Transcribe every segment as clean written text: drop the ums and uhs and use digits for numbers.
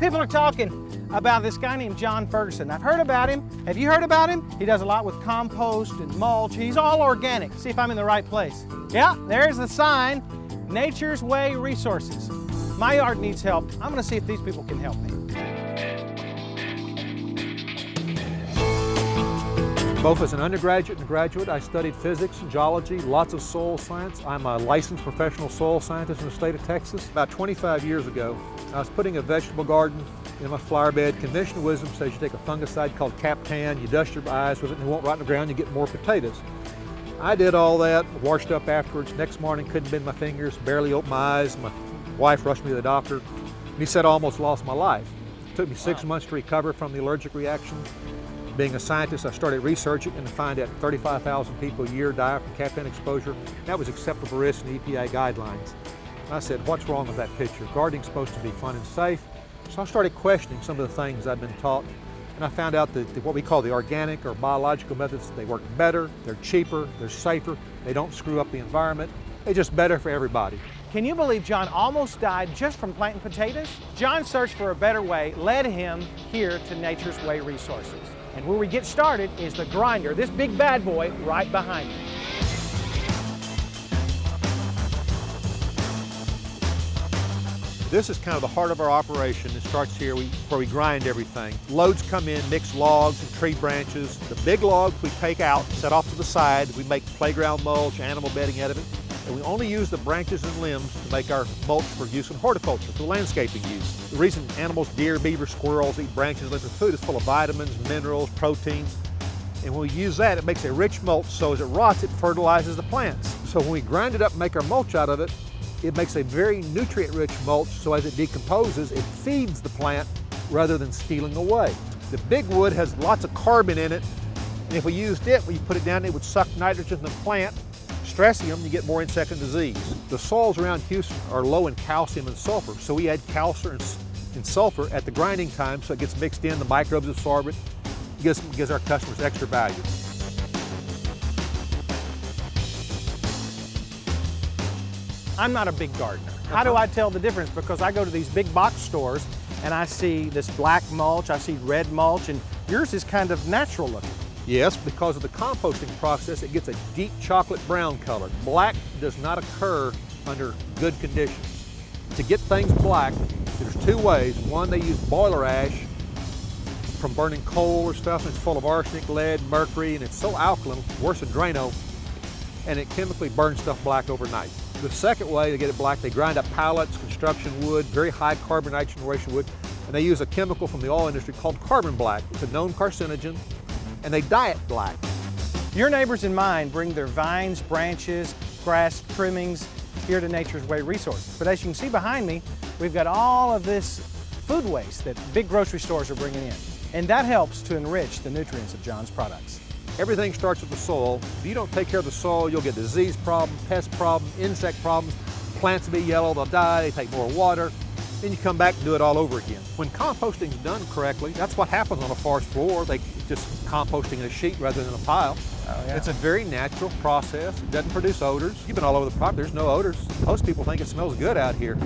People are talking about this guy named John Ferguson. I've heard about him. Have you heard about him? He does a lot with compost and mulch. He's all organic. See if I'm in the right place. Yeah, there's the sign, Nature's Way Resources. My yard needs help. I'm gonna see if these people can help me. Both as an undergraduate and graduate, I studied physics and geology, lots of soil science. I'm a licensed professional soil scientist in the state of Texas. About 25 years ago, I was putting a vegetable garden in my flower bed. Conventional wisdom says you take a fungicide called Captan, you dust your eyes with it, and it won't rot in the ground, you get more potatoes. I did all that, washed up afterwards. Next morning, couldn't bend my fingers, barely opened my eyes. My wife rushed me to the doctor, and he said I almost lost my life. It took me 6 months to recover from the allergic reaction. Being a scientist, I started researching and find that 35,000 people a year die from Captan exposure. That was acceptable risk in the EPA guidelines. And I said, what's wrong with that picture? Gardening's supposed to be fun and safe. So I started questioning some of the things I'd been taught. And I found out that what we call the organic or biological methods, they work better, they're cheaper, they're safer, they don't screw up the environment. They're just better for everybody. Can you believe John almost died just from planting potatoes? John's search for a better way led him here to Nature's Way Resources. And where we get started is the grinder, this big bad boy right behind me. This is kind of the heart of our operation. It starts here where we grind everything. Loads come in, mixed logs and tree branches. The big logs we take out, set off to the side. We make playground mulch, animal bedding out of it. And we only use the branches and limbs to make our mulch for use in horticulture, for landscaping use. The reason animals, deer, beaver, squirrels eat branches and limbs for food is full of vitamins, minerals, proteins. And when we use that, it makes a rich mulch, so as it rots, it fertilizes the plants. So when we grind it up and make our mulch out of it, it makes a very nutrient-rich mulch, so as it decomposes, it feeds the plant rather than stealing away. The big wood has lots of carbon in it, and if we used it, when you put it down, it would suck nitrogen from the plant. Stressing them, you get more insect and disease. The soils around Houston are low in calcium and sulfur, so we add calcium and sulfur at the grinding time so it gets mixed in, the microbes absorb it, gives our customers extra value. I'm not a big gardener. How do I tell the difference? Because I go to these big box stores and I see this black mulch, I see red mulch, and yours is kind of natural looking. Yes, because of the composting process, it gets a deep chocolate brown color. Black does not occur under good conditions. To get things black, there's two ways. One, they use boiler ash from burning coal or stuff, and it's full of arsenic, lead, mercury, and it's so alkaline, worse than Drano, and it chemically burns stuff black overnight. The second way to get it black, they grind up pallets, construction wood, very high carbon nitrogen wood, and they use a chemical from the oil industry called carbon black. It's a known carcinogen, and they dye it black. Your neighbors and mine bring their vines, branches, grass trimmings here to Nature's Way Resources. But as you can see behind me, we've got all of this food waste that big grocery stores are bringing in. And that helps to enrich the nutrients of John's products. Everything starts with the soil. If you don't take care of the soil, you'll get disease problems, pest problems, insect problems. Plants will be yellow, they'll die, they take more water. Then you come back and do it all over again. When composting is done correctly, that's what happens on a forest floor. They just composting in a sheet rather than a pile. Oh, yeah. It's a very natural process. It doesn't produce odors. You've been all over the property, there's no odors. Most people think it smells good out here.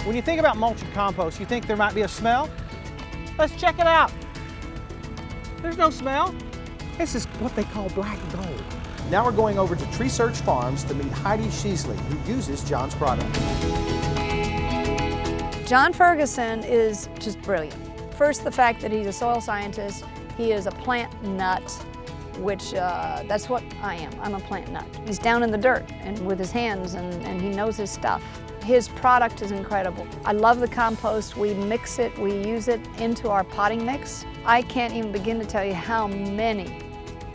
When you think about mulch and compost, you think there might be a smell? Let's check it out. There's no smell. This is what they call black gold. Now we're going over to Tree Search Farms to meet Heidi Sheasley, who uses John's product. John Ferguson is just brilliant. First, the fact that he's a soil scientist. He is a plant nut, which that's what I am. I'm a plant nut. He's down in the dirt and with his hands, and he knows his stuff. His product is incredible. I love the compost. We mix it, we use it into our potting mix. I can't even begin to tell you how many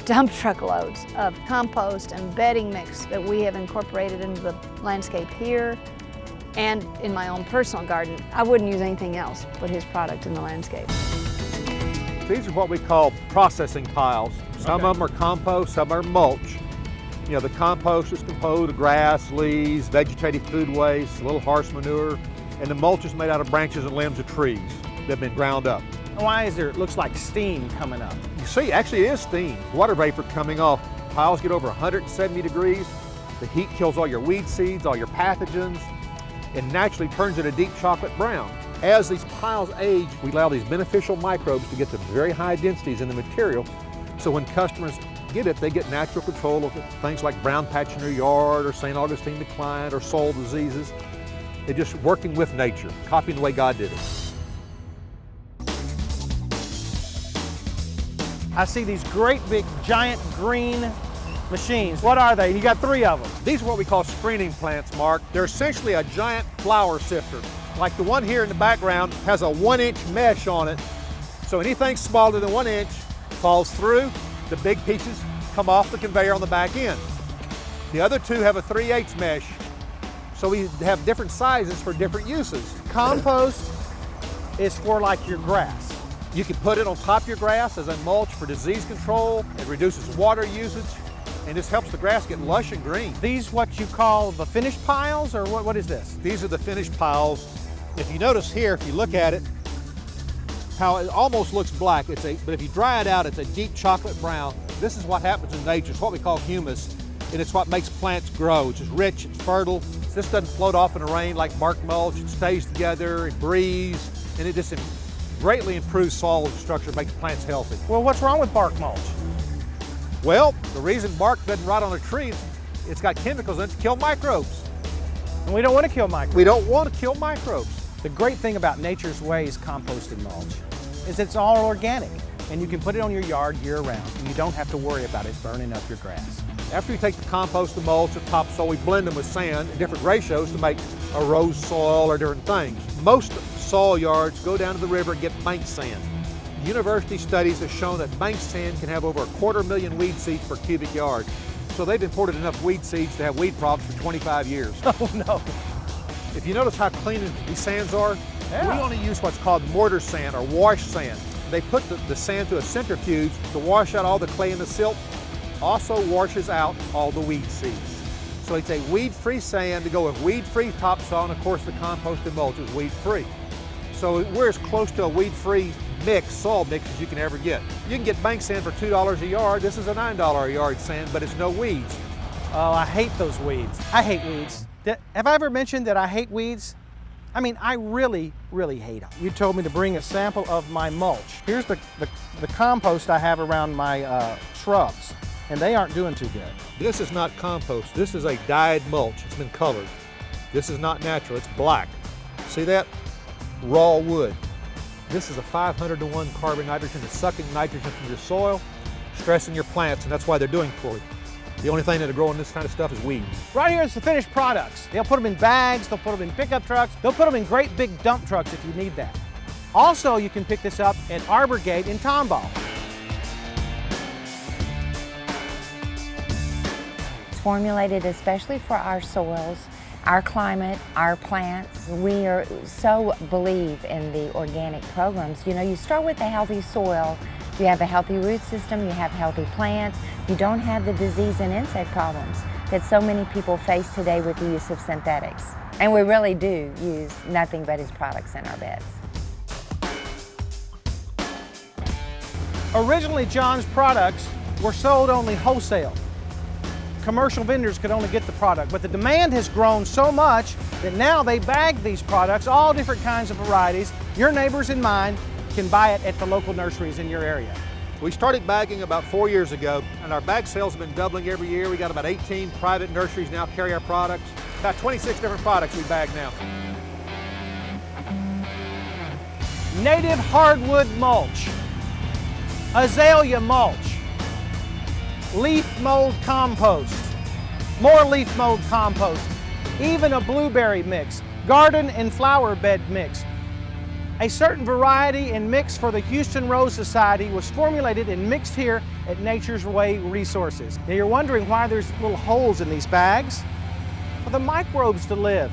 dump truck loads of compost and bedding mix that we have incorporated into the landscape here and in my own personal garden. I wouldn't use anything else but his product in the landscape. These are what we call processing piles. Some of them are compost, some are mulch. You know, the compost is composed of grass, leaves, vegetative food waste, a little horse manure, and the mulch is made out of branches and limbs of trees that have been ground up. Why is there, it looks like steam coming up? You see, actually it is steam. Water vapor coming off. Piles get over 170 degrees. The heat kills all your weed seeds, all your pathogens. and naturally turns it a deep chocolate brown. As these piles age, we allow these beneficial microbes to get to very high densities in the material, so when customers get it, they get natural control of things like brown patch in their yard or St. Augustine decline or soil diseases. They're just working with nature, copying the way God did it. I see these great big giant green machines. What are they? You got 3 of them. These are what we call screening plants, Mark. They're essentially a giant flour sifter. Like the one here in the background has a 1-inch mesh on it. So anything smaller than 1 inch falls through, the big pieces come off the conveyor on the back end. The other 2 have a 3/8 mesh. So we have different sizes for different uses. Compost is for like your grass. You can put it on top of your grass as a mulch for disease control. It reduces water usage, and this helps the grass get lush and green. These what you call the finished piles, or what is this? These are the finished piles. If you notice here, if you look at it, how it almost looks black, but if you dry it out, it's a deep chocolate brown. This is what happens in nature. It's what we call humus, and it's what makes plants grow. It's just rich, it's fertile. This doesn't float off in the rain like bark mulch. It stays together, it breathes, and it just greatly improves soil structure, makes plants healthy. Well, what's wrong with bark mulch? Well, the reason bark doesn't rot on a tree, it's got chemicals in it to kill microbes. And we don't want to kill microbes. We don't want to kill microbes. The great thing about Nature's Ways compost and mulch is it's all organic, and you can put it on your yard year-round, and you don't have to worry about it burning up your grass. After we take the compost, the mulch, the topsoil, we blend them with sand in different ratios to make a rose soil or different things. Most soil yards go down to the river and get bank sand. University studies have shown that bank sand can have over 250,000 weed seeds per cubic yard. So they've imported enough weed seeds to have weed problems for 25 years. Oh no. If you notice how clean these sands are, Yeah. we only use what's called mortar sand or wash sand. They put the sand through a centrifuge to wash out all the clay and the silt, also washes out all the weed seeds. So it's a weed-free sand to go with weed-free topsoil, and of course the compost and mulch is weed-free. So we're as close to a weed-free mix, soil mix, as you can ever get. You can get bank sand for $2 a yard. This is a $9 a yard sand, but it's no weeds. Oh, I hate those weeds. I hate weeds. Have I ever mentioned that I hate weeds? I mean, I really, really hate them. You told me to bring a sample of my mulch. Here's the compost I have around my shrubs, and they aren't doing too good. This is not compost. This is a dyed mulch. It's been colored. This is not natural. It's black. See that? Raw wood. This is a 500-to-1 carbon nitrogen. It's sucking nitrogen from your soil, stressing your plants, and that's why they're doing poorly. The only thing that'll grow in this kind of stuff is weeds. Right here is the finished products. They'll put them in bags, they'll put them in pickup trucks, they'll put them in great big dump trucks if you need that. Also, you can pick this up at Arbor Gate in Tomball. It's formulated especially for our soils, our climate, our plants. We are so believe in the organic programs. You know, you start with a healthy soil, you have a healthy root system, you have healthy plants, you don't have the disease and insect problems that so many people face today with the use of synthetics. And we really do use nothing but his products in our beds. Originally, John's products were sold only wholesale. Commercial vendors could only get the product, but the demand has grown so much that now they bag these products, all different kinds of varieties. Your neighbors and mine can buy it at the local nurseries in your area. We started bagging about 4 years ago, and our bag sales have been doubling every year. We got about 18 private nurseries now carry our products. About 26 different products we bag now. Native hardwood mulch, azalea mulch, leaf mold compost, more leaf mold compost, even a blueberry mix, garden and flower bed mix. A certain variety and mix for the Houston Rose Society was formulated and mixed here at Nature's Way Resources. Now you're wondering why there's little holes in these bags? For the microbes to live.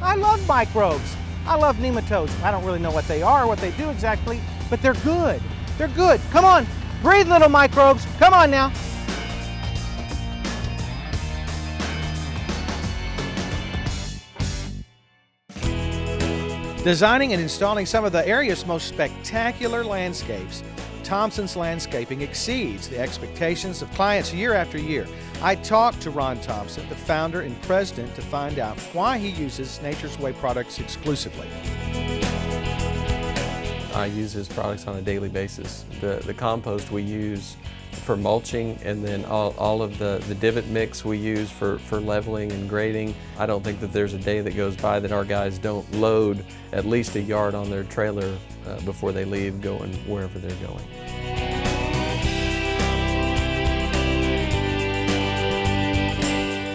I love microbes. I love nematodes. I don't really know what they are, what they do exactly, but they're good. They're good. Come on, breathe, little microbes. Come on now. Designing and installing some of the area's most spectacular landscapes, Thompson's Landscaping exceeds the expectations of clients year after year. I talked to Ron Thompson, the founder and president, to find out why he uses Nature's Way products exclusively. I use his products on a daily basis. The compost we use for mulching, and then all of the divot mix we use for leveling and grading. I don't think that there's a day that goes by that our guys don't load at least a yard on their trailer before they leave, going wherever they're going.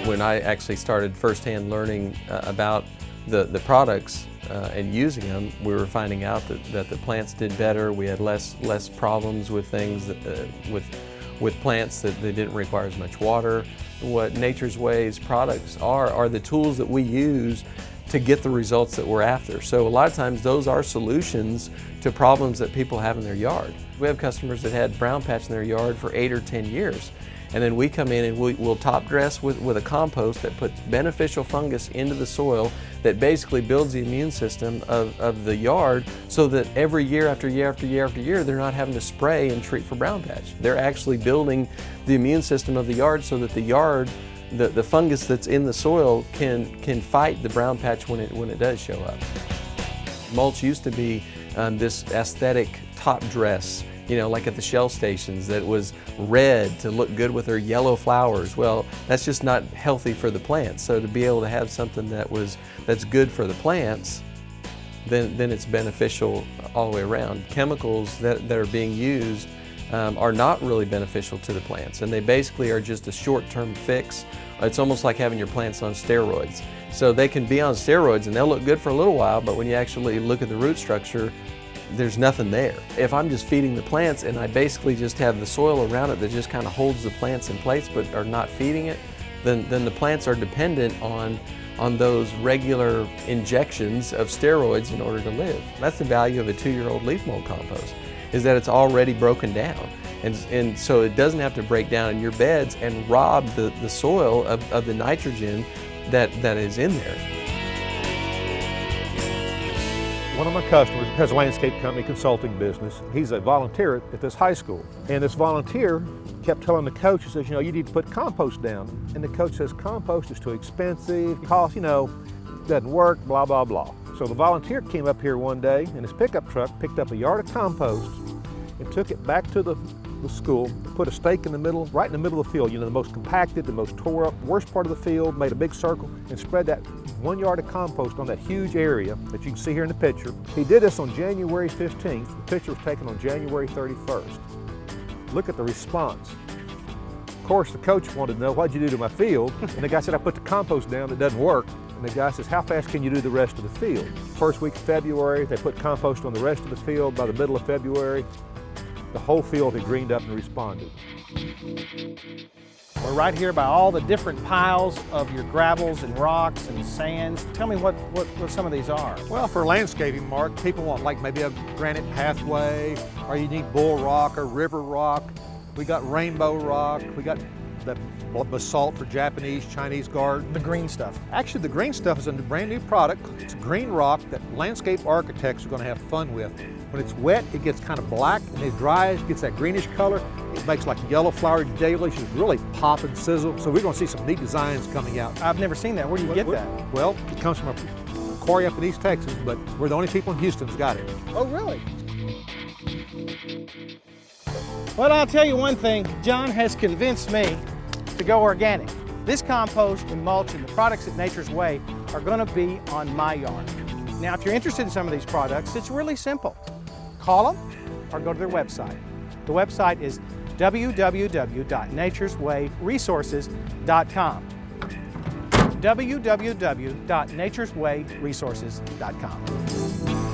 When I actually started firsthand learning about the products and using them, we were finding out that the plants did better. We had less problems with things with plants that they didn't require as much water. What Nature's Way's products are the tools that we use to get the results that we're after. So a lot of times those are solutions to problems that people have in their yard. We have customers that had brown patch in their yard for 8 or 10 years. And then we come in and we'll top dress with a compost that puts beneficial fungus into the soil that basically builds the immune system of the yard, so that every year after year after year after year, they're not having to spray and treat for brown patch. They're actually building the immune system of the yard so that the yard, the fungus that's in the soil can fight the brown patch when it does show up. Mulch used to be this aesthetic top dress, like at the Shell stations, that was red to look good with their yellow flowers. Well, that's just not healthy for the plants. So to be able to have something that's good for the plants, then it's beneficial all the way around. Chemicals that are being used are not really beneficial to the plants, and they basically are just a short-term fix. It's almost like having your plants on steroids. So they can be on steroids and they'll look good for a little while, but when you actually look at the root structure, there's nothing there. If I'm just feeding the plants and I basically just have the soil around it that just kind of holds the plants in place but are not feeding it, then the plants are dependent on those regular injections of steroids in order to live. That's the value of a 2-year-old leaf mold compost, is that it's already broken down. And so it doesn't have to break down in your beds and rob the soil of the nitrogen that is in there. One of my customers has a landscape company consulting business. He's a volunteer at this high school. And this volunteer kept telling the coach, he says, you need to put compost down. And the coach says, compost is too expensive, costs, doesn't work, blah, blah, blah. So the volunteer came up here one day in his pickup truck, picked up a yard of compost and took it back to the school, put a stake in the middle, right in the middle of the field, the most compacted, the most tore up, worst part of the field, made a big circle and spread that 1 yard of compost on that huge area that you can see here in the picture. He did this on January 15th. The picture was taken on January 31st. Look at the response. Of course, the coach wanted to know, what'd you do to my field? And the guy said, I put the compost down, it doesn't work. And the guy says, how fast can you do the rest of the field? First week of February, they put compost on the rest of the field. By the middle of February, the whole field had greened up and responded. We're right here by all the different piles of your gravels and rocks and sands. Tell me what some of these are. Well, for landscaping, Mark, people want like maybe a granite pathway, or you need bull rock or river rock. We got rainbow rock. We got that basalt for Japanese, Chinese garden. The green stuff. Actually, the green stuff is a brand new product. It's green rock that landscape architects are going to have fun with. When it's wet, it gets kind of black, and it dries, gets that greenish color. It makes like yellow flowered dahlias, really pop and sizzle. So we're going to see some neat designs coming out. I've never seen that. Where do you get that? Well, it comes from a quarry up in East Texas, but we're the only people in Houston that's got it. Oh, really? Well, I'll tell you one thing. John has convinced me to go organic. This compost and mulch and the products at Nature's Way are going to be on my yard. Now, if you're interested in some of these products, it's really simple. Call them or go to their website. The website is www.natureswayresources.com. www.natureswayresources.com.